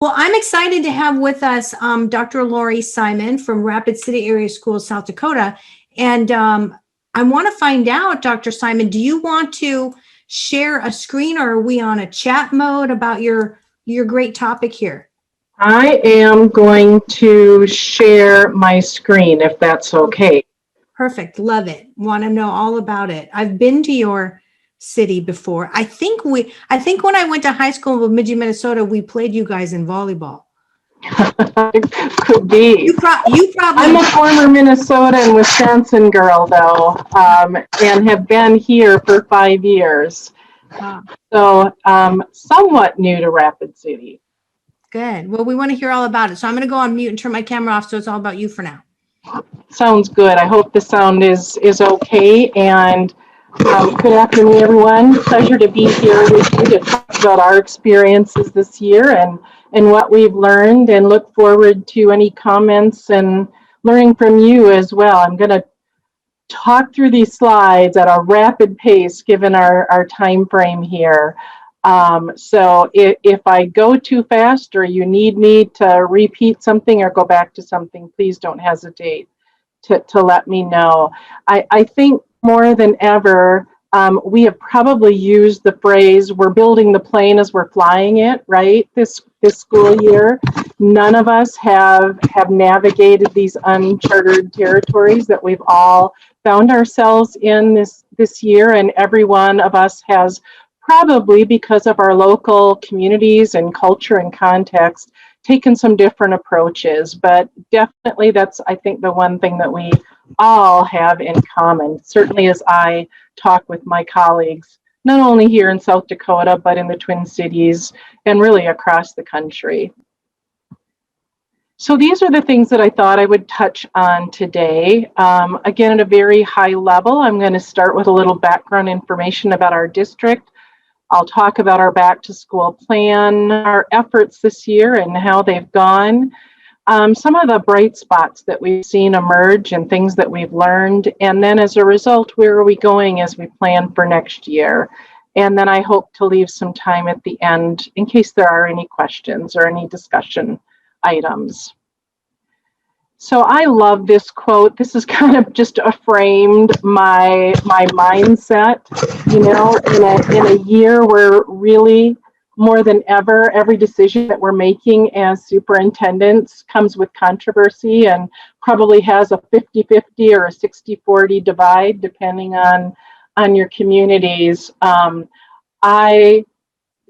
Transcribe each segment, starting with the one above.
Well, I'm excited to have with us Dr. Lori Simon from Rapid City Area Schools, South Dakota. And I want to find out, Dr. Simon, do you want to share a screen, or are we on a chat mode about your great topic here? I am going to share my screen, if that's okay. Perfect. Love it. Want to know all about it. I've been to your city before. I think when I went to high school in Bemidji, Minnesota, we played you guys in volleyball. Could be. You probably. I'm a former Minnesota and Wisconsin girl, though, and have been here for 5 years. So somewhat new to Rapid City. Good. Well, we want to hear all about it. So I'm going to go on mute and turn my camera off, so it's all about you for now. Sounds good. I hope the sound is okay. And good afternoon, everyone. Pleasure to be here with you to talk about our experiences this year and what we've learned, and look forward to any comments and learning from you as well. I'm going to talk through these slides at a rapid pace given our time frame here. So if I go too fast or you need me to repeat something or go back to something, please don't hesitate to let me know. I think more than ever, we have probably used the phrase, we're building the plane as we're flying it, right? This school year. None of us have navigated these uncharted territories that we've all found ourselves in this year, and every one of us has probably, because of our local communities and culture and context, taken some different approaches. But definitely that's, I think, the one thing that we all have in common, certainly as I talk with my colleagues, not only here in South Dakota, but in the Twin Cities and really across the country. So these are the things that I thought I would touch on today. Again, at a very high level, I'm going to start with a little background information about our district. I'll talk about our back to school plan, our efforts this year and how they've gone, some of the bright spots that we've seen emerge and things that we've learned, and then as a result, where are we going as we plan for next year? And then I hope to leave some time at the end in case there are any questions or any discussion items. So I love this quote. This is kind of just framed my mindset, you know, in a year where really more than ever, every decision that we're making as superintendents comes with controversy and probably has a 50-50 or a 60-40 divide, depending on your communities. I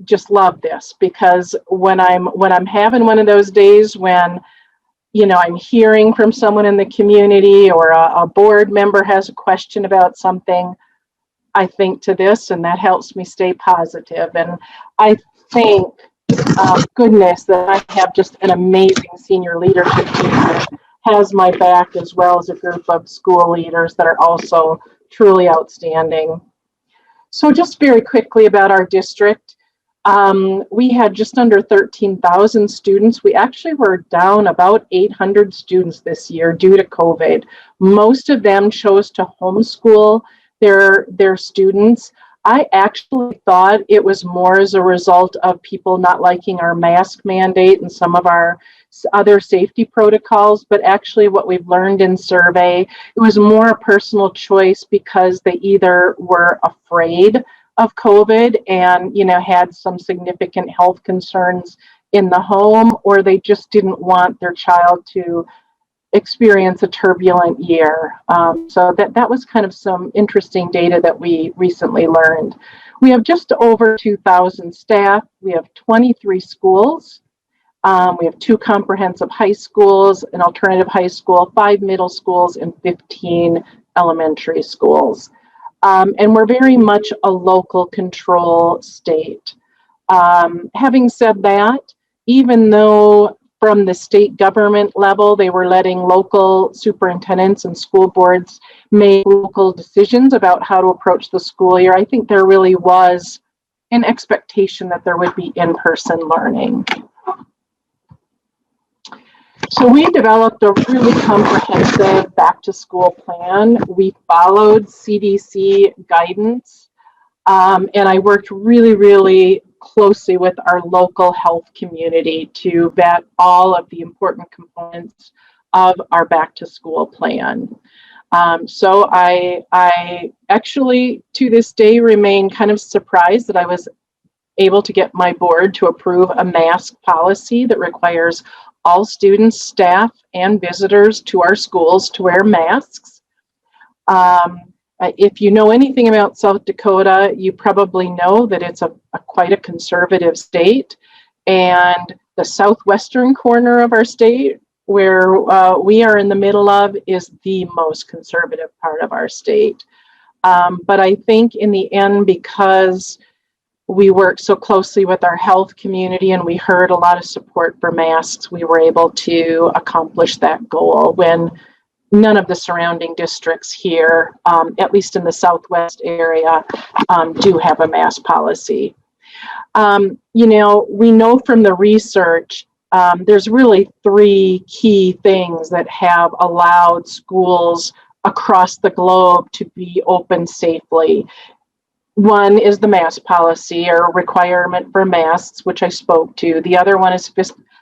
just love this, because when I'm having one of those days when, you know, I'm hearing from someone in the community or a board member has a question about something, I think to this, and that helps me stay positive. And I thank goodness that I have just an amazing senior leadership team that has my back, as well as a group of school leaders that are also truly outstanding. So just very quickly about our district. We had just under 13,000 students. We actually were down about 800 students this year due to COVID. Most of them chose to homeschool their students. I actually thought it was more as a result of people not liking our mask mandate and some of our other safety protocols, but actually what we've learned in survey, it was more a personal choice because they either were afraid of COVID and, you know, had some significant health concerns in the home, or they just didn't want their child to experience a turbulent year. So that was kind of some interesting data that we recently learned. We have just over 2,000 staff. We have 23 schools. We have 2 comprehensive high schools, an alternative high school, 5 middle schools, and 15 elementary schools. And we're very much a local control state. Having said that, even though from the state government level, they were letting local superintendents and school boards make local decisions about how to approach the school year, I think there really was an expectation that there would be in-person learning. So we developed a really comprehensive back to school plan. We followed CDC guidance, and I worked really closely with our local health community to vet all of the important components of our back to school plan. So I actually to this day remain kind of surprised that I was able to get my board to approve a mask policy that requires all students, staff, and visitors to our schools to wear masks. If you know anything about South Dakota, you probably know that it's quite a conservative state, and the southwestern corner of our state, where we are in the middle of, is the most conservative part of our state. But I think in the end, because we worked so closely with our health community and we heard a lot of support for masks, we were able to accomplish that goal when none of the surrounding districts here, at least in the southwest area, do have a mask policy. You know, we know from the research, there's really three key things that have allowed schools across the globe to be open safely. One is the mask policy, or requirement for masks, which I spoke to. The other one is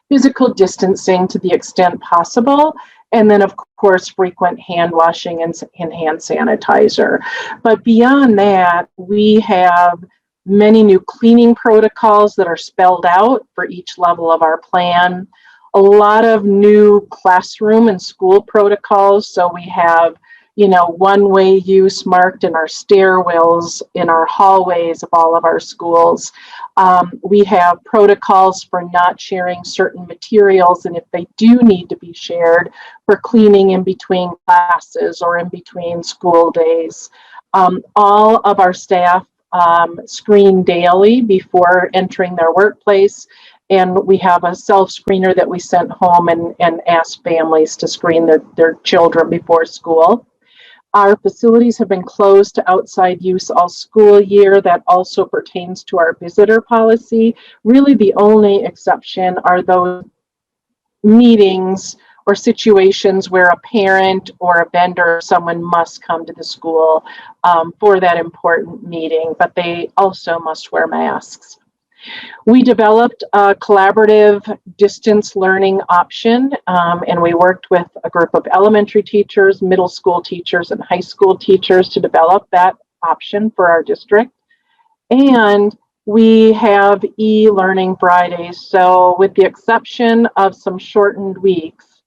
physical distancing to the extent possible. And then, of course, frequent hand washing and hand sanitizer. But beyond that, we have many new cleaning protocols that are spelled out for each level of our plan. A lot of new classroom and school protocols. So we have, you know, one-way use marked in our stairwells, in our hallways of all of our schools. We have protocols for not sharing certain materials, and if they do need to be shared, for cleaning in between classes or in between school days. All of our staff screen daily before entering their workplace, and we have a self-screener that we sent home and asked families to screen their children before school. Our facilities have been closed to outside use all school year. That also pertains to our visitor policy. Really, the only exception are those meetings or situations where a parent or a vendor or someone must come to the school for that important meeting, but they also must wear masks. We developed a collaborative distance learning option, and we worked with a group of elementary teachers, middle school teachers, and high school teachers to develop that option for our district. And we have e-learning Fridays. So with the exception of some shortened weeks,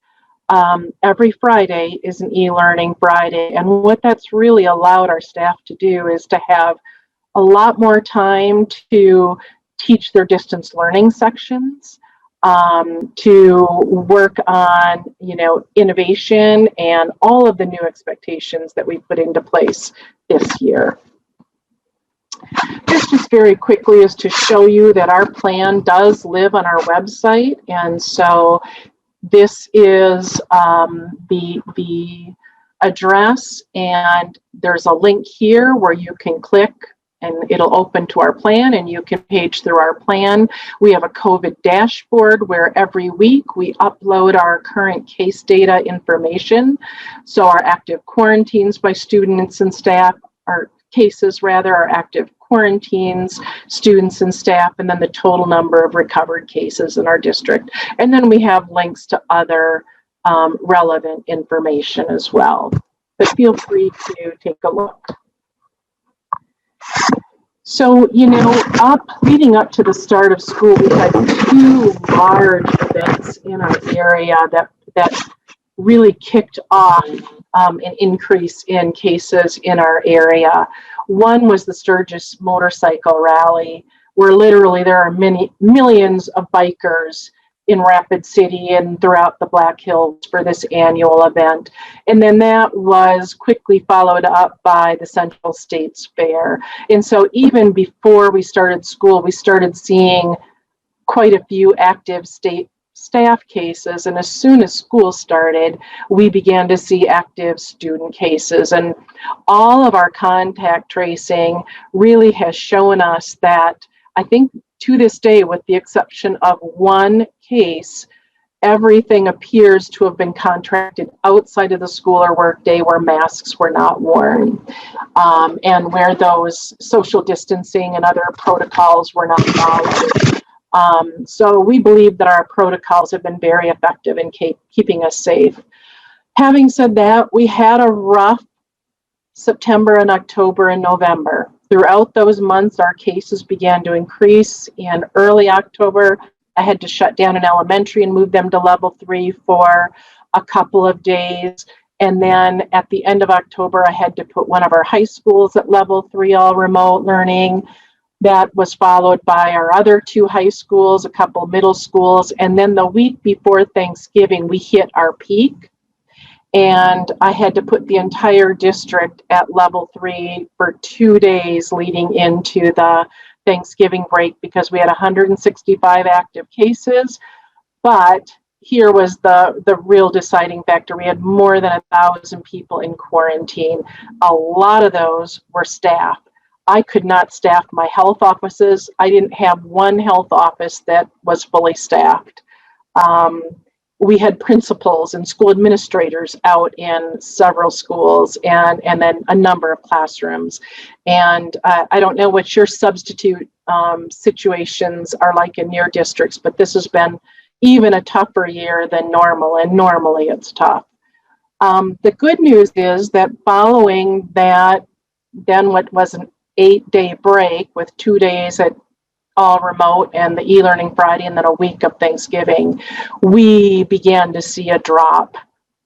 every Friday is an e-learning Friday. And what that's really allowed our staff to do is to have a lot more time to teach their distance learning sections, to work on, you know, innovation and all of the new expectations that we put into place this year. This just very quickly is to show you that our plan does live on our website, and so this is the address, and there's a link here where you can click and it'll open to our plan and you can page through our plan. We have a COVID dashboard where every week we upload our current case data information. So our active quarantines by students and staff, our cases rather, our active quarantines, students and staff, and then the total number of recovered cases in our district. And then we have links to other relevant information as well. But feel free to take a look. So, you know, leading up to the start of school, we had two large events in our area that really kicked off an increase in cases in our area. One was the Sturgis Motorcycle Rally, where literally there are millions of bikers in Rapid City and throughout the Black Hills for this annual event. And then that was quickly followed up by the Central States Fair. And so even before we started school, we started seeing quite a few active state staff cases. And as soon as school started, we began to see active student cases. And all of our contact tracing really has shown us that, I think to this day, with the exception of one case, everything appears to have been contracted outside of the school or workday where masks were not worn, and where those social distancing and other protocols were not followed. So we believe that our protocols have been very effective in keeping us safe. Having said that, we had a rough September and October and November. Throughout those months, our cases began to increase. In early October, I had to shut down an elementary and move them to level 3 for a couple of days. And then at the end of October, I had to put one of our high schools at level 3, all remote learning. That was followed by our other 2 high schools, a couple middle schools. And then the week before Thanksgiving, we hit our peak. And I had to put the entire district at level 3 for 2 days leading into the Thanksgiving break because we had 165 active cases. But here was the real deciding factor. We had more than 1,000 people in quarantine. A lot of those were staff. I could not staff my health offices. I didn't have one health office that was fully staffed. We had principals and school administrators out in several schools and then a number of classrooms. And I don't know what your substitute situations are like in your districts, but this has been even a tougher year than normal, and normally it's tough. The good news is that following that, then what was an 8-day break with 2 days at all remote and the e-learning Friday and then a week of Thanksgiving, we began to see a drop.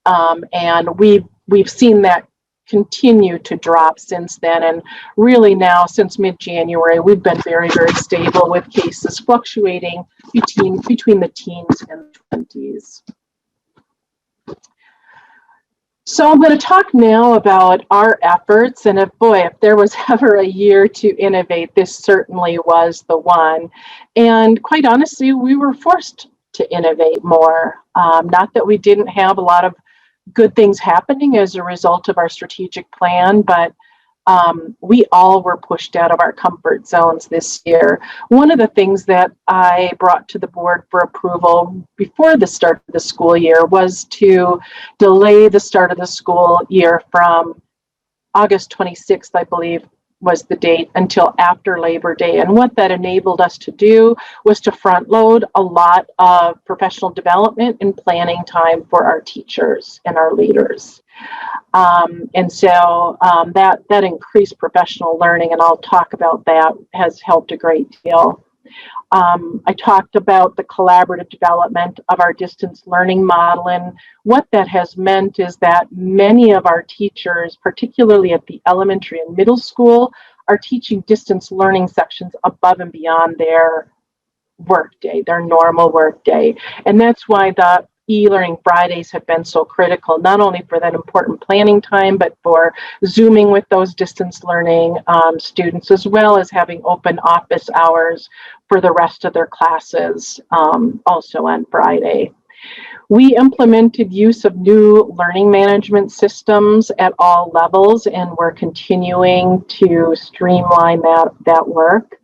And we've seen that continue to drop since then. And really now, since mid-January, we've been very, very stable with cases fluctuating between the teens and the 20s. So I'm going to talk now about our efforts, and if there was ever a year to innovate, this certainly was the one. And quite honestly, we were forced to innovate more. Not that we didn't have a lot of good things happening as a result of our strategic plan, but we all were pushed out of our comfort zones this year. One of the things that I brought to the board for approval before the start of the school year was to delay the start of the school year from August 26th, I believe, was the date, until after Labor Day. And what that enabled us to do was to front load a lot of professional development and planning time for our teachers and our leaders. And so that increased professional learning, and I'll talk about that, has helped a great deal. I talked about the collaborative development of our distance learning model, and what that has meant is that many of our teachers, particularly at the elementary and middle school, are teaching distance learning sections above and beyond their workday, their normal workday. And that's why the e-learning Fridays have been so critical, not only for that important planning time, but for Zooming with those distance learning students, as well as having open office hours for the rest of their classes also on Friday. We implemented use of new learning management systems at all levels, and we're continuing to streamline that work.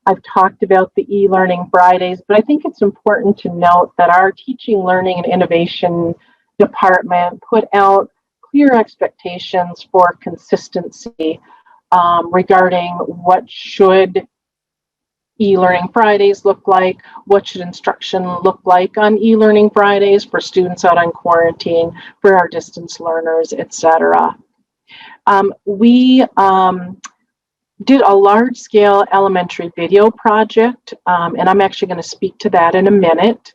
I've talked about the e-learning Fridays, but I think it's important to note that our teaching, learning, and innovation department put out clear expectations for consistency regarding what should e-learning Fridays look like, what should instruction look like on e-learning Fridays for students out on quarantine, for our distance learners, etc. We did a large-scale elementary video project, and I'm actually going to speak to that in a minute.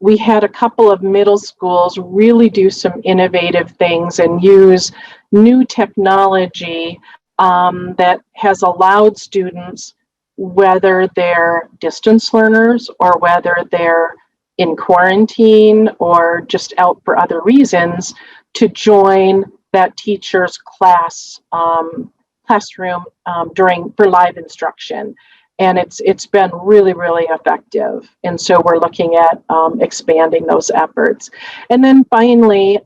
We had a couple of middle schools really do some innovative things and use new technology that has allowed students, whether they're distance learners or whether they're in quarantine or just out for other reasons, to join that teacher's classroom for live instruction. And it's been really, really effective. And so we're looking at expanding those efforts. And then finally,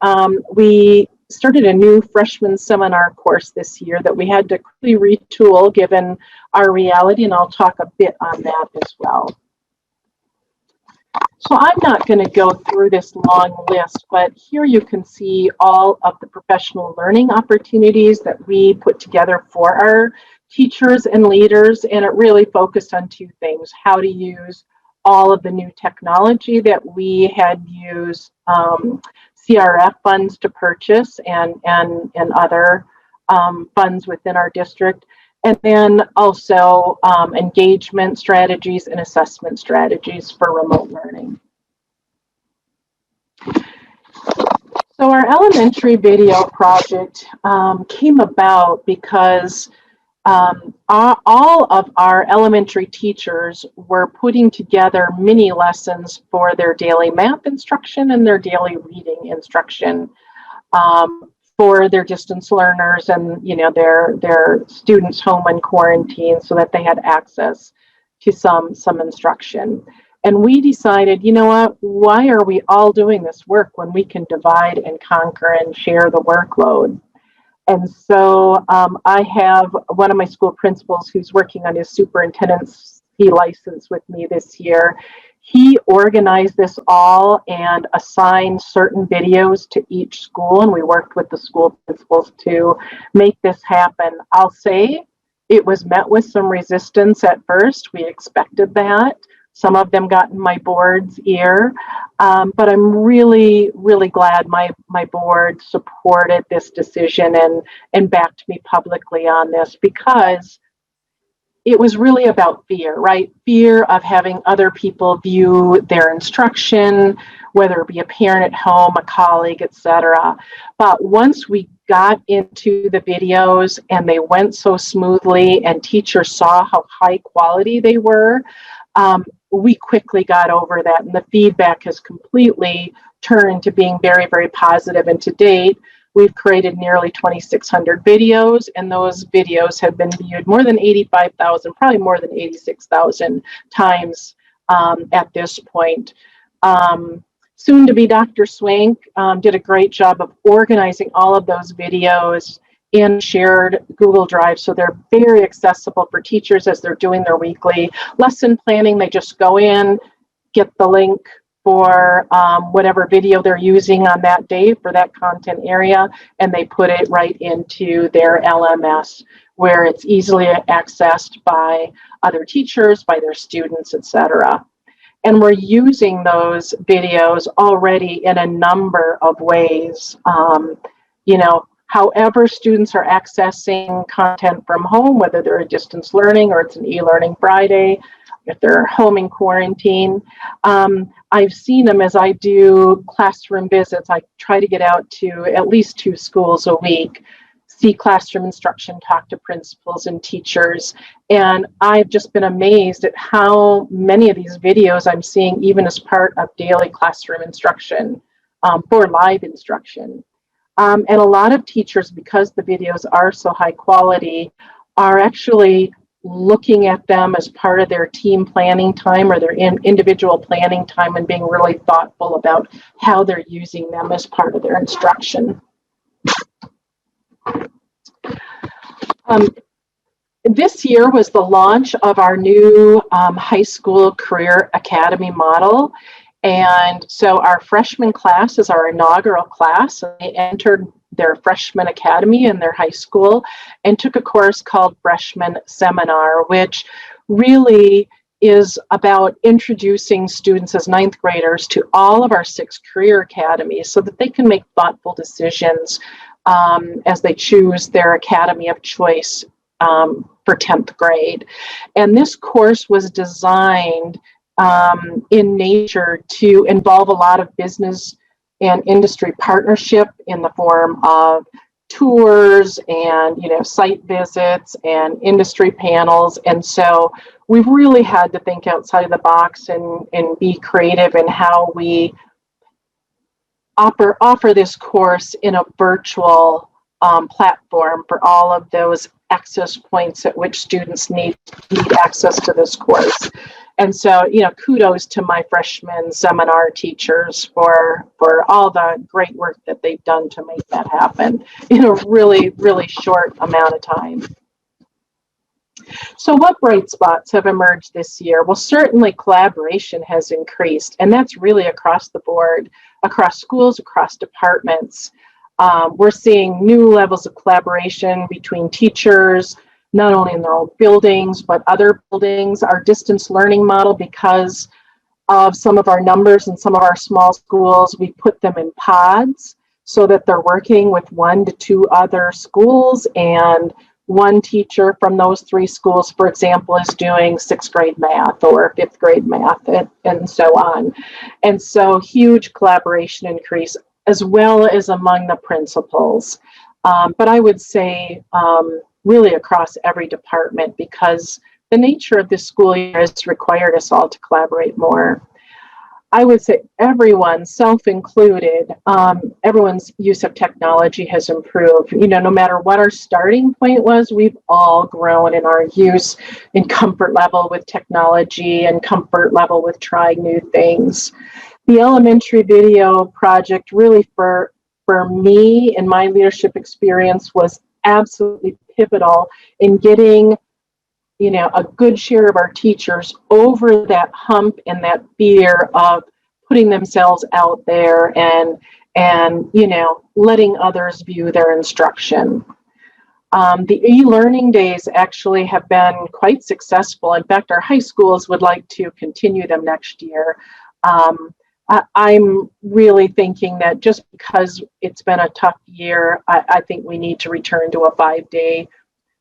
we started a new freshman seminar course this year that we had to quickly retool given our reality, and I'll talk a bit on that as well. So I'm not going to go through this long list, but here you can see all of the professional learning opportunities that we put together for our teachers and leaders, and it really focused on two things: how to use all of the new technology that we had used CRF funds to purchase and other funds within our district, and then also engagement strategies and assessment strategies for remote learning. So our elementary video project came about because all of our elementary teachers were putting together mini lessons for their daily math instruction and their daily reading instruction for their distance learners and their students home in quarantine, so that they had access to some instruction. And we decided, you know what, why are we all doing this work when we can divide and conquer and share the workload? And so I have one of my school principals who's working on his superintendent's license with me this year. He organized this all and assigned certain videos to each school, and we worked with the school principals to make this happen. I'll say it was met with some resistance at first. We expected that. Some of them got in my board's ear, but I'm really, really glad my board supported this decision and backed me publicly on this, because it was really about fear, right? Fear of having other people view their instruction, whether it be a parent at home, a colleague, etc. But once we got into the videos and they went so smoothly and teachers saw how high quality they were, we quickly got over that, and the feedback has completely turned to being very, very positive. And to date, we've created nearly 2,600 videos, and those videos have been viewed more than 85,000, probably more than 86,000 times at this point. Soon to be Dr. Swank did a great job of organizing all of those videos in shared Google Drive, so they're very accessible for teachers as they're doing their weekly lesson planning. They just go in, get the link for whatever video they're using on that day for that content area, and they put it right into their LMS, where it's easily accessed by other teachers, by their students, etc. And we're using those videos already in a number of ways. However students are accessing content from home, whether they're a distance learning or it's an e-learning Friday, if they're home in quarantine. I've seen them as I do classroom visits. I try to get out to at least 2 schools a week, see classroom instruction, talk to principals and teachers. And I've just been amazed at how many of these videos I'm seeing even as part of daily classroom instruction for live instruction. And a lot of teachers, because the videos are so high quality, are actually looking at them as part of their team planning time or their individual planning time, and being really thoughtful about how they're using them as part of their instruction. This year was the launch of our new high school career academy model. And so our freshman class is our inaugural class. They entered their freshman academy in their high school and took a course called Freshman Seminar, which really is about introducing students as 9th graders to all of our 6 career academies so that they can make thoughtful decisions as they choose their academy of choice for 10th grade. And this course was designed in nature to involve a lot of business and industry partnership in the form of tours and site visits and industry panels. And so we've really had to think outside of the box and be creative in how we offer this course in a virtual platform for all of those access points at which students need access to this course. And so, kudos to my freshman seminar teachers for all the great work that they've done to make that happen in a really, really short amount of time. So what bright spots have emerged this year? Well, certainly collaboration has increased, and that's really across the board, across schools, across departments. We're seeing new levels of collaboration between teachers, not only in their own buildings, but other buildings. Our distance learning model, because of some of our numbers in some of our small schools, we put them in pods so that they're working with 1 to 2 other schools, and one teacher from those 3 schools, for example, is doing 6th grade math or 5th grade math, and so on. And so huge collaboration increase, as well as among the principals. But I would say really across every department, because the nature of this school year has required us all to collaborate more. I would say everyone, self-included, everyone's use of technology has improved. You know, no matter what our starting point was, we've all grown in our use and comfort level with technology and comfort level with trying new things. The elementary video project really for me and my leadership experience was absolutely pivotal in getting, you know, a good share of our teachers over that hump and that fear of putting themselves out there and you know, letting others view their instruction. The e-learning days actually have been quite successful. In fact, our high schools would like to continue them next year. I'm really thinking that just because it's been a tough year, I think we need to return to a 5-day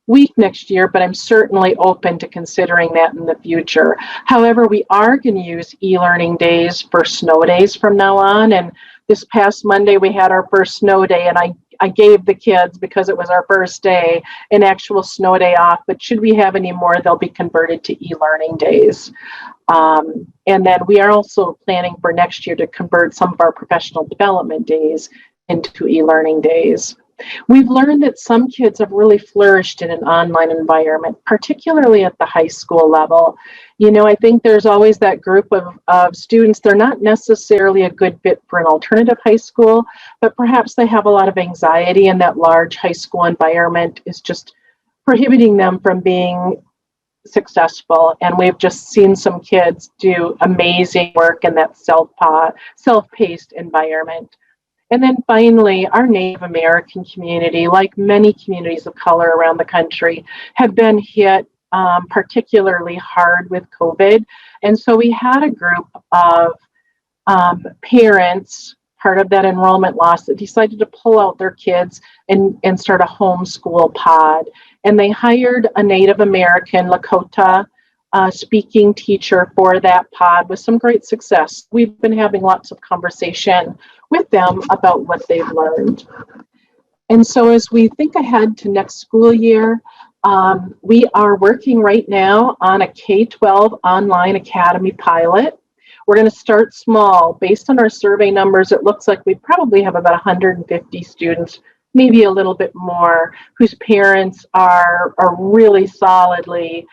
week next year, but I'm certainly open to considering that in the future. However, we are going to use e-learning days for snow days from now on. And this past Monday, we had our first snow day, and I gave the kids, because it was our first day, an actual snow day off. But should we have any more, they'll be converted to e-learning days. And then we are also planning for next year to convert some of our professional development days into e-learning days. We've learned that some kids have really flourished in an online environment, particularly at the high school level. You know, I think there's always that group of students, they're not necessarily a good fit for an alternative high school, but perhaps they have a lot of anxiety, and that large high school environment is just prohibiting them from being successful. And we've just seen some kids do amazing work in that self-paced environment. And then finally, our Native American community, like many communities of color around the country, have been hit particularly hard with COVID. And so we had a group of parents, part of that enrollment loss, that decided to pull out their kids and start a homeschool pod. And they hired a Native American Lakota speaking teacher for that pod with some great success. We've been having lots of conversation with them about what they've learned. And so as we think ahead to next school year, we are working right now on a K-12 online academy pilot. We're going to start small. Based on our survey numbers, it looks like we probably have about 150 students, maybe a little bit more, whose parents are really solidly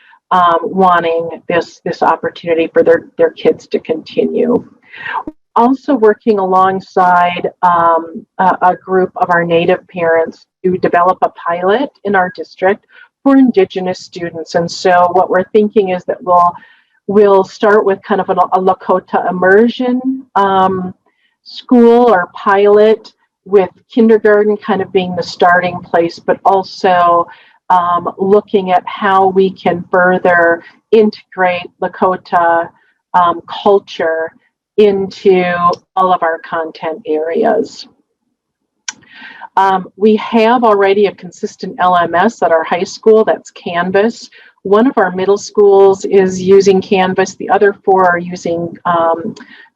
wanting this opportunity for their kids to continue. Also working alongside a group of our Native parents to develop a pilot in our district for Indigenous students. And so what we're thinking is that we'll start with kind of a Lakota immersion school or pilot, with kindergarten kind of being the starting place, but also looking at how we can further integrate Lakota culture into all of our content areas. We have already a consistent LMS at our high school, that's Canvas. One of our middle schools is using Canvas, the other 4 are using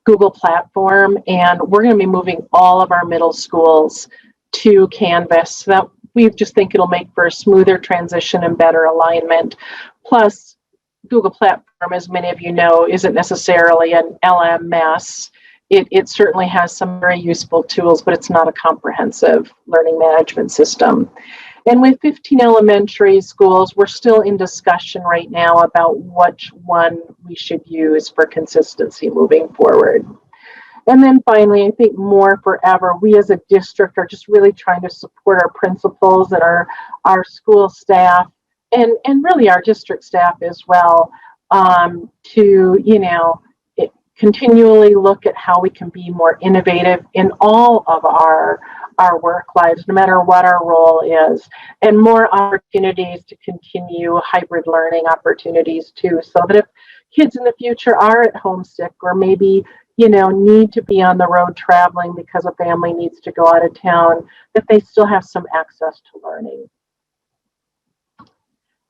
Google Platform, and we're going to be moving all of our middle schools to Canvas. So that we just think it'll make for a smoother transition and better alignment. Plus, Google Platform, as many of you know, isn't necessarily an LMS. It certainly has some very useful tools, but it's not a comprehensive learning management system. And with 15 elementary schools, we're still in discussion right now about which one we should use for consistency moving forward. And then finally, I think more forever, we as a district are just really trying to support our principals and our school staff and really our district staff as well, to, continually look at how we can be more innovative in all of our work lives, no matter what our role is, and more opportunities to continue hybrid learning opportunities too, so that if kids in the future are at home sick or maybe need to be on the road traveling because a family needs to go out of town, that they still have some access to learning.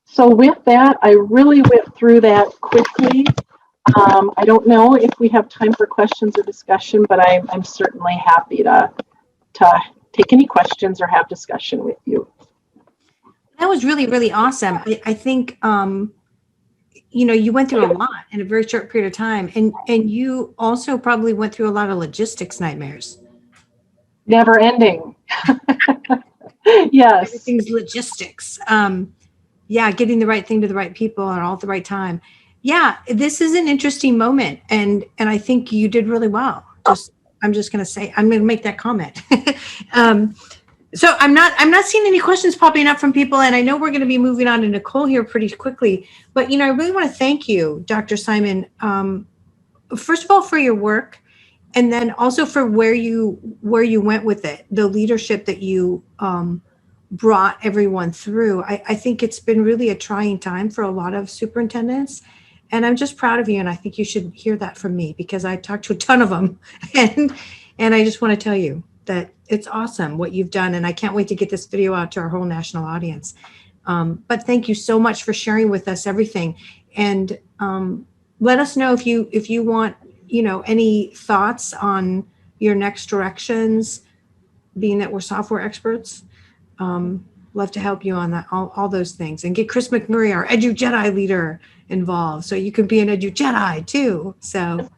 So with that, I really went through that quickly. I don't know if we have time for questions or discussion, but I'm certainly happy to take any questions or have discussion with you. That was really, really awesome. I think, you went through a lot in a very short period of time, and you also probably went through a lot of logistics nightmares. Never ending. Yes. Everything's logistics. Getting the right thing to the right people and all at the right time. Yeah, this is an interesting moment, and I think you did really well. I'm just going to make that comment. So I'm not seeing any questions popping up from people, and I know we're going to be moving on to Nicole here pretty quickly. But I really want to thank you, Dr. Simon, first of all for your work, and then also for where you went with it, the leadership that you brought everyone through. I think it's been really a trying time for a lot of superintendents, and I'm just proud of you. And I think you should hear that from me, because I talked to a ton of them, and I just want to tell you that it's awesome what you've done. And I can't wait to get this video out to our whole national audience. But thank you so much for sharing with us everything. And let us know if you want, any thoughts on your next directions, being that we're software experts. Love to help you on that, all those things, and get Chris McMurray, our Edu Jedi leader, involved, so you can be an Edu Jedi too. So,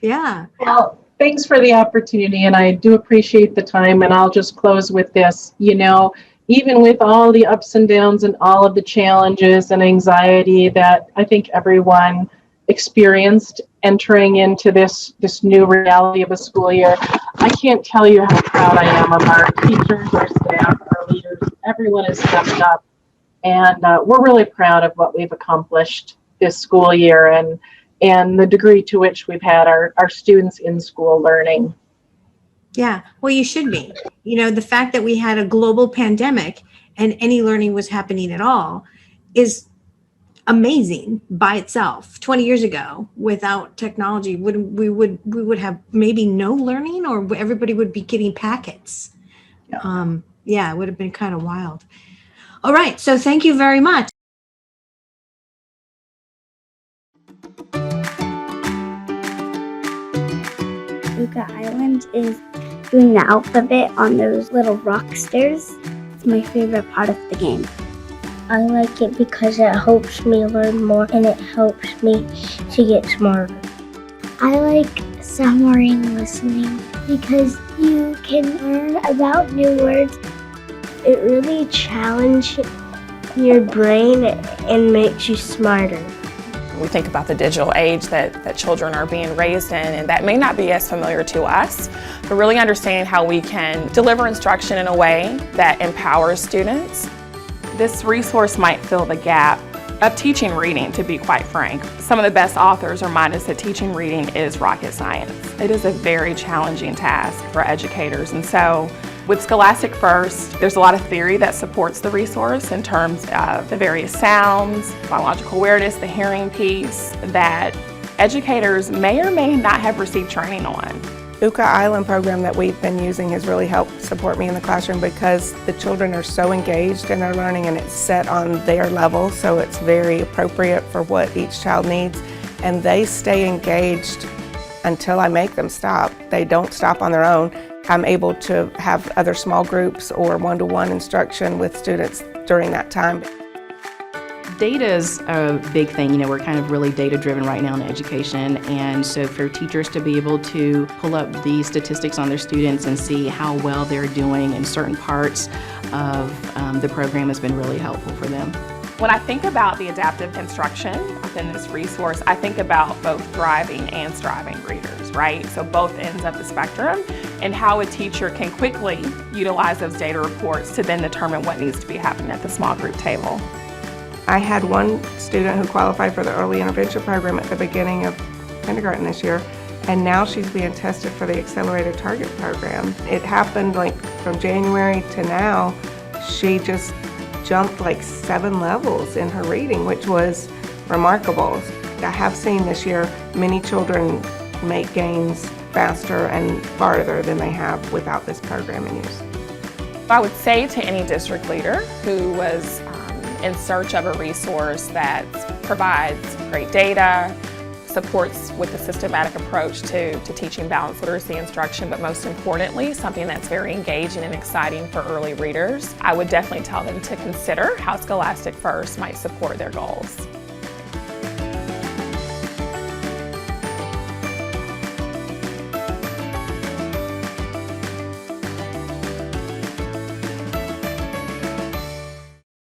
yeah. Well, thanks for the opportunity, and I do appreciate the time. And I'll just close with this. Even with all the ups and downs and all of the challenges and anxiety that I think everyone experienced entering into this new reality of a school year, I can't tell you how proud I am of our teachers, our staff, our leaders. Everyone has stepped up, and we're really proud of what we've accomplished this school year, and the degree to which we've had our students in school learning. Yeah, well, you should be. The fact that we had a global pandemic and any learning was happening at all is amazing by itself. 20 years ago, without technology, we would have maybe no learning, or everybody would be getting packets. Yeah, it would have been kind of wild. All right, so thank you very much. Luca Island is doing the alphabet on those little rock stairs. It's my favorite part of the game. I like it because it helps me learn more and it helps me to get smarter. I like submarine listening because you can learn about new words. It really challenges your brain and makes you smarter. We think about the digital age that children are being raised in, and that may not be as familiar to us, but really understanding how we can deliver instruction in a way that empowers students. This resource might fill the gap of teaching reading, to be quite frank. Some of the best authors remind us that teaching reading is rocket science. It is a very challenging task for educators, and so with Scholastic First, there's a lot of theory that supports the resource in terms of the various sounds, biological awareness, the hearing piece that educators may or may not have received training on. Luca Island program that we've been using has really helped support me in the classroom because the children are so engaged in their learning and it's set on their level, so it's very appropriate for what each child needs, and they stay engaged until I make them stop. They don't stop on their own. I'm able to have other small groups or one-to-one instruction with students during that time. Data is a big thing. We're kind of really data-driven right now in education, and so for teachers to be able to pull up the statistics on their students and see how well they're doing in certain parts of the program has been really helpful for them. When I think about the adaptive instruction within this resource, I think about both thriving and striving readers, right? So both ends of the spectrum, and how a teacher can quickly utilize those data reports to then determine what needs to be happening at the small group table. I had one student who qualified for the early intervention program at the beginning of kindergarten this year, and now she's being tested for the accelerated target program. It happened like from January to now, she just jumped like 7 levels in her reading, which was remarkable. I have seen this year many children make gains faster and farther than they have without this program in use. I would say to any district leader who was in search of a resource that provides great data, supports with a systematic approach to teaching balanced literacy instruction, but most importantly, something that's very engaging and exciting for early readers, I would definitely tell them to consider how Scholastic First might support their goals.